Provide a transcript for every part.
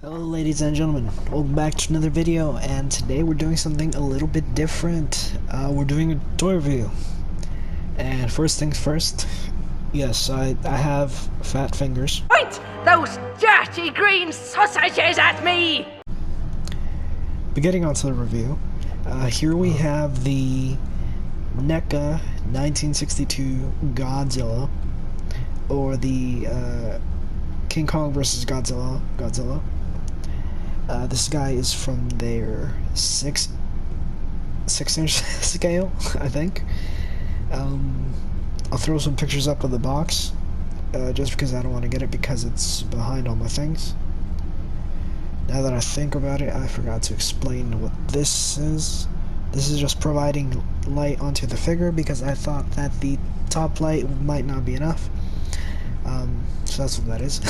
Hello ladies and gentlemen, welcome back to another video, and today we're doing something a little bit different. We're doing a toy review. And first things first, yes, I have fat fingers. Point those dirty green sausages at me! But getting on to the review, here we have the NECA 1962 Godzilla, or the King Kong vs. Godzilla. This guy is from their 6-inch scale, I think. I'll throw some pictures up of the box, just because I don't want to get it because it's behind all my things. Now that I think about it, I forgot to explain what this is. This is just providing light onto the figure because I thought that the top light might not be enough. So that's what that is.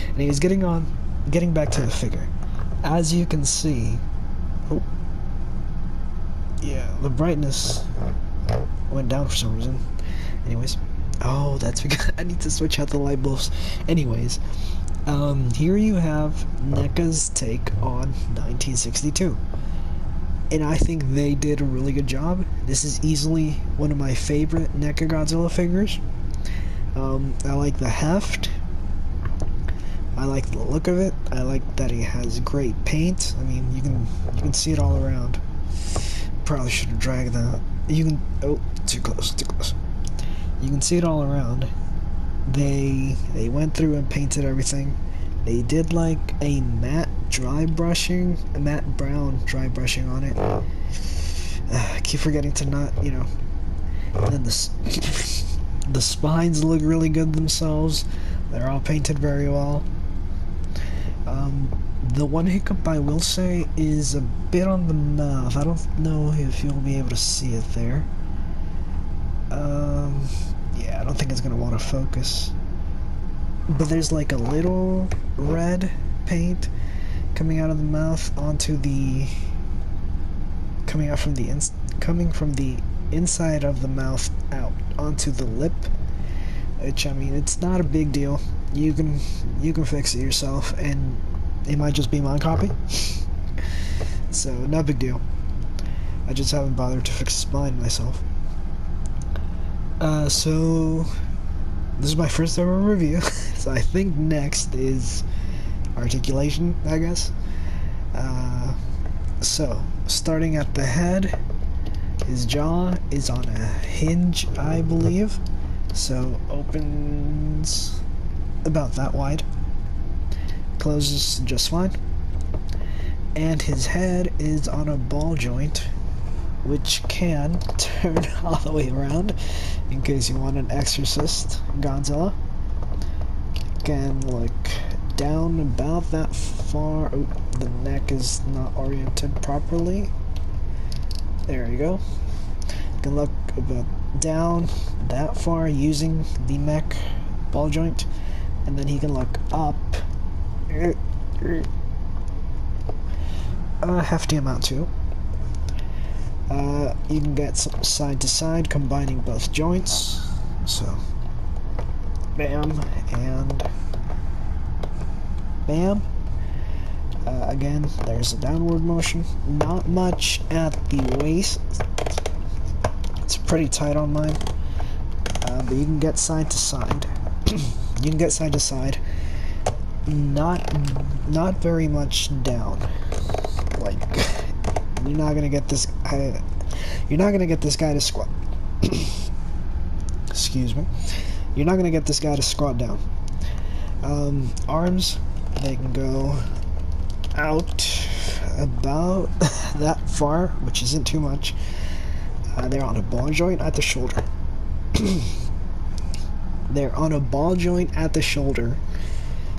And he was getting back to the figure. As you can see, the brightness went down for some reason. Anyways, that's because I need to switch out the light bulbs. Anyways, here you have NECA's take on 1962. And I think they did a really good job. This is easily one of my favorite NECA Godzilla figures. I like the heft. I like the look of it. I like that he has great paint. I mean, you can see it all around. Probably should have dragged that. Too close. You can see it all around. They went through and painted everything. They did like a matte brown dry brushing on it. I keep forgetting to not, And then the spines look really good themselves. They're all painted very well. The one hiccup I will say is a bit on the mouth. I don't know if you'll be able to see it there. Yeah, I don't think it's gonna want to focus. But there's like a little red paint coming out of the mouth coming from the inside of the mouth out onto the lip. Which, I mean, it's not a big deal. You can fix it yourself, and it might just be my copy. So, no big deal. I just haven't bothered to fix the spine myself. So this is my first ever review. So I think next is Articulation, I guess. So, starting at the head, his jaw is on a hinge, I believe. So, opens about that wide. Closes just fine. And his head is on a ball joint, which can turn all the way around in case you want an Exorcist Godzilla. Can look down about that far. Oh, the neck is not oriented properly. There you go. Can look about down that far using the neck ball joint, and then he can look up a hefty amount too. You can get some side to side combining both joints, so bam and bam. Again, there's a downward motion, not much at the waist. It's pretty tight on mine, but you can get side to side. You can get side to side. Not very much down. Like, you're not gonna get this guy to squat. Excuse me. You're not gonna get this guy to squat down. Arms, they can go out about that far, which isn't too much. They're on a ball joint at the shoulder. They're on a ball joint at the shoulder,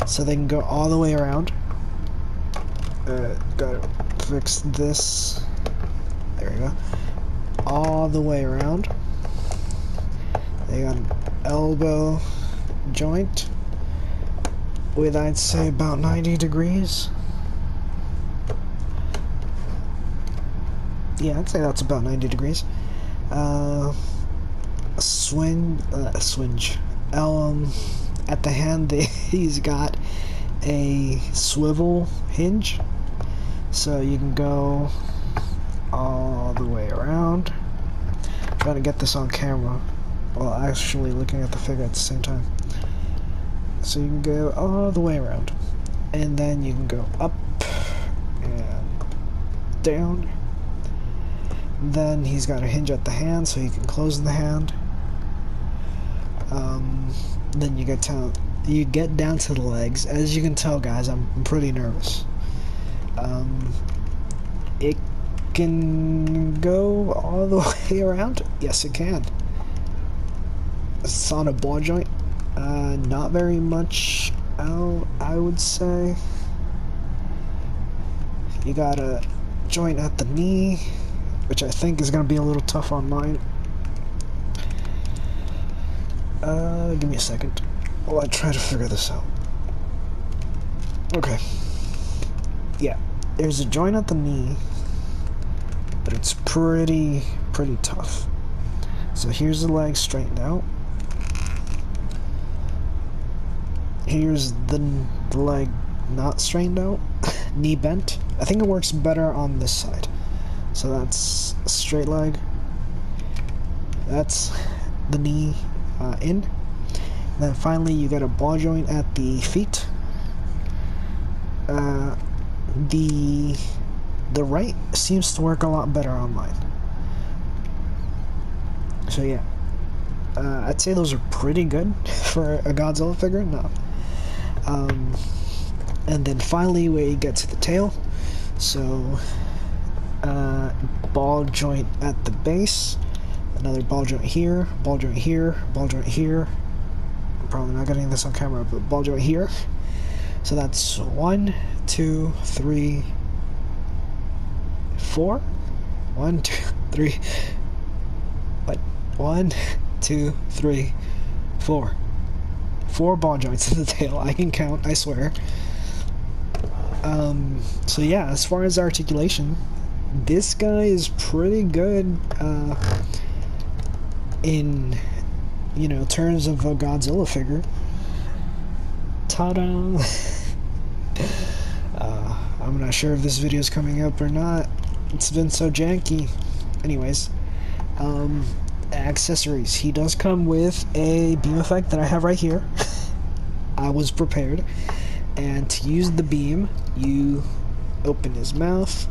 so they can go all the way around. Gotta fix this. There we go. All the way around. They got an elbow joint with, I'd say, about 90 degrees. Yeah, I'd say that's about 90 degrees. At the hand, he's got a swivel hinge, so you can go all the way around. I'm trying to get this on camera while actually looking at the figure at the same time. So you can go all the way around, and then you can go up and down. Then he's got a hinge at the hand, so you can close the hand. Then you get down to the legs. As you can tell, guys, I'm pretty nervous. It can go all the way around. Yes, it can. It's on a ball joint. Not very much out, I would say. You got a joint at the knee, which I think is going to be a little tough on mine. Give me a second while I try to figure this out. Okay. Yeah, there's a joint at the knee, but it's pretty tough. So here's the leg straightened out. Here's the leg not straightened out, knee bent. I think it works better on this side. So that's a straight leg. That's the knee in. And then finally you got a ball joint at the feet. The right seems to work a lot better on mine. So yeah, I'd say those are pretty good for a Godzilla figure. No. And then finally we get to the tail. So ball joint at the base, another ball joint here, ball joint here, ball joint here. I'm probably not getting this on camera, but ball joint here. So that's 1, 2, 3, 4. 1, 2, 3. What? 1, 2, 3, 4. 4 ball joints in the tail. I can count, I swear. So yeah, as far as articulation, this guy is pretty good in, you know, terms of a Godzilla figure. Ta-da! I'm not sure if this video is coming up or not. It's been so janky. Anyways, accessories. He does come with a beam effect that I have right here. I was prepared. And to use the beam, you open his mouth,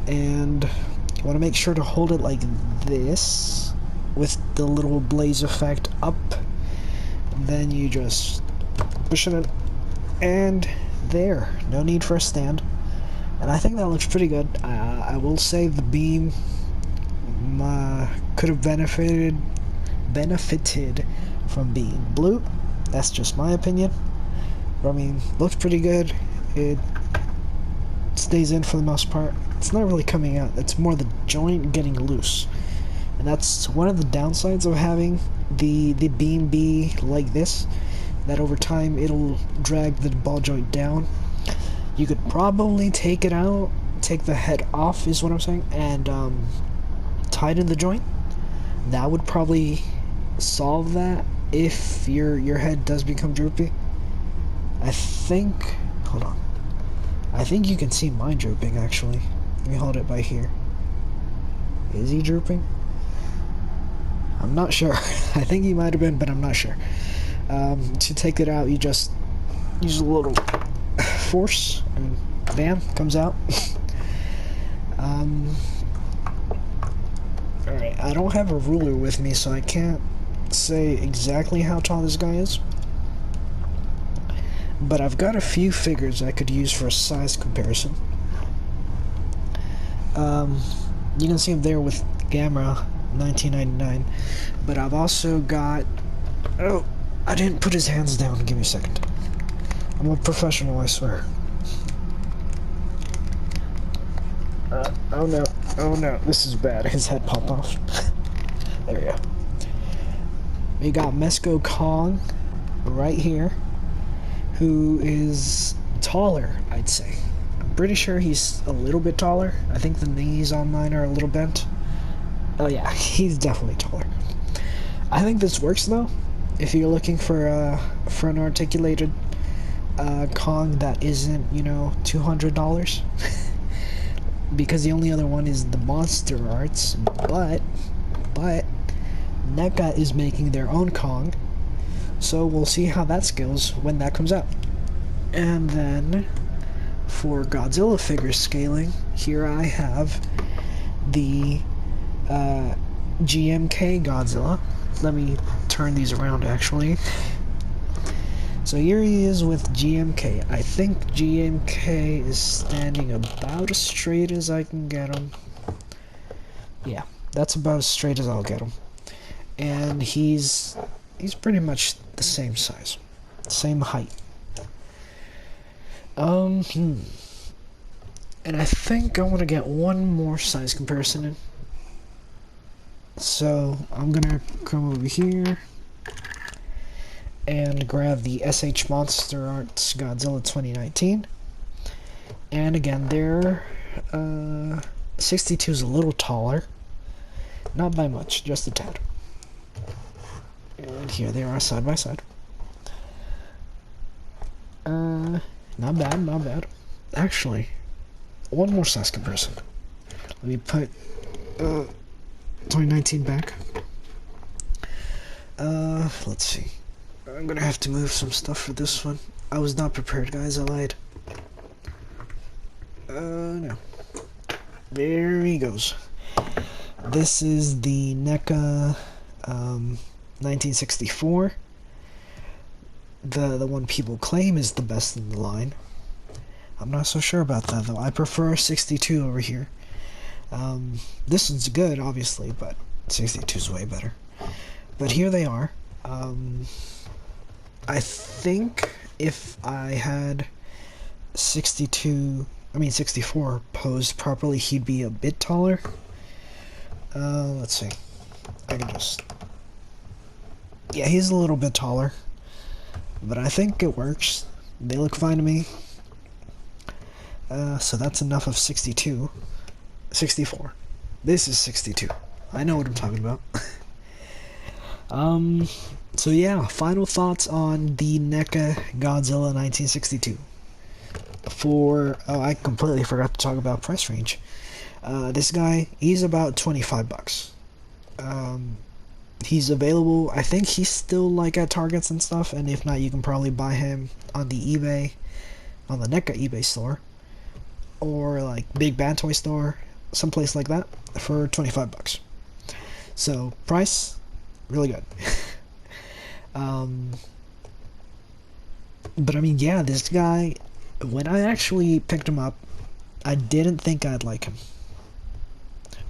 and you want to make sure to hold it like this with the little blaze effect up. Then you just push it in, and there. No need for a stand. And I think that looks pretty good. I will say the beam could have benefited from being blue. That's just my opinion. But I mean, looks pretty good. It stays in for the most part. It's not really coming out. It's more the joint getting loose. And that's one of the downsides of having the beam be like this, that over time it'll drag the ball joint down. You could probably take it out, take the head off is what I'm saying, and tighten the joint. That would probably solve that if your head does become droopy. I think, hold on, I think you can see mine drooping actually. Let me hold it by here. Is he drooping? I'm not sure. I think he might have been, but I'm not sure. To take it out, you just use a little force, and bam, comes out. Alright, I don't have a ruler with me, so I can't say exactly how tall this guy is. But I've got a few figures I could use for a size comparison. You can see him there with Gamera, 1999. But I've also got... Oh, I didn't put his hands down. Give me a second. I'm a professional, I swear. Oh no. Oh no, this is bad. His head popped off. There we go. We got Mesco Kong right here, who is taller, I'd say. I'm pretty sure he's a little bit taller. I think the knees on mine are a little bent. Oh yeah, he's definitely taller. I think this works though, if you're looking for an articulated Kong that isn't, you know, $200. Because the only other one is the Monster Arts, but NECA is making their own Kong, so we'll see how that scales when that comes out. And then for Godzilla figure scaling, here I have the GMK Godzilla. Let me turn these around actually. So here he is with GMK. I think GMK is standing about as straight as I can get him. Yeah, that's about as straight as I'll get him. And he's pretty much the same size, same height. And I think I want to get one more size comparison in. So I'm gonna come over here and grab the SH Monster Arts Godzilla 2019. And again, their 62 is a little taller, not by much, just a tad. And here they are side by side. Not bad, not bad. Actually, one more size comparison. Let me put 2019 back. Let's see. I'm gonna have to move some stuff for this one. I was not prepared, guys. I lied. No. There he goes. This is the NECA 1964. The one people claim is the best in the line. I'm not so sure about that though. I prefer 62 over here. This one's good, obviously, but 62 is way better. But here they are. I think if I had 64 posed properly, he'd be a bit taller. Let's see. I can just... Yeah, he's a little bit taller. But I think it works. They look fine to me. So that's enough of 62. 64. This is 62. I know what I'm talking about. So yeah, final thoughts on the NECA Godzilla 1962. I completely forgot to talk about price range. This guy, he's about 25 bucks. He's available, I think he's still like at Targets and stuff, and if not, you can probably buy him on the NECA eBay store, or like Big Bad Toy Store, someplace like that, for 25 bucks. So, price, really good. But I mean, yeah, this guy, when I actually picked him up, I didn't think I'd like him,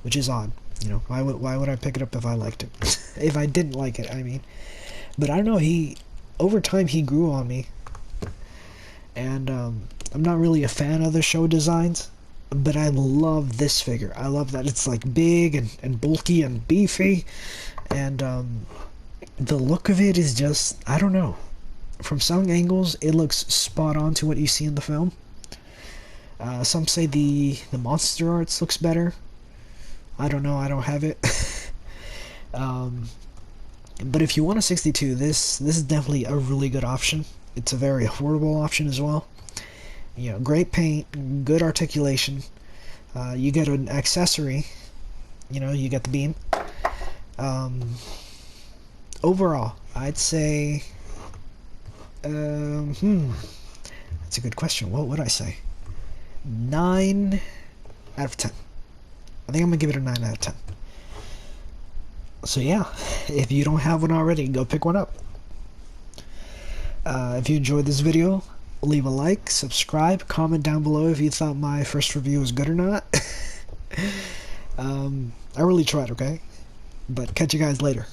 which is odd. You know, why would I pick it up if I liked it? If I didn't like it, I mean. But I don't know, over time he grew on me. And I'm not really a fan of the show designs, but I love this figure. I love that it's like big and bulky and beefy, and the look of it is just, I don't know. From some angles, it looks spot on to what you see in the film. Some say the Monster Arts looks better. I don't know, I don't have it. But if you want a 62, this is definitely a really good option. It's a very affordable option as well. You know, great paint, good articulation. You get an accessory. You know, you get the beam. Overall, I'd say... that's a good question. What would I say? 9 out of 10. I think I'm gonna give it a 9 out of 10. So yeah, if you don't have one already, go pick one up. If you enjoyed this video, leave a like, subscribe, comment down below if you thought my first review was good or not. I really tried, okay? But catch you guys later.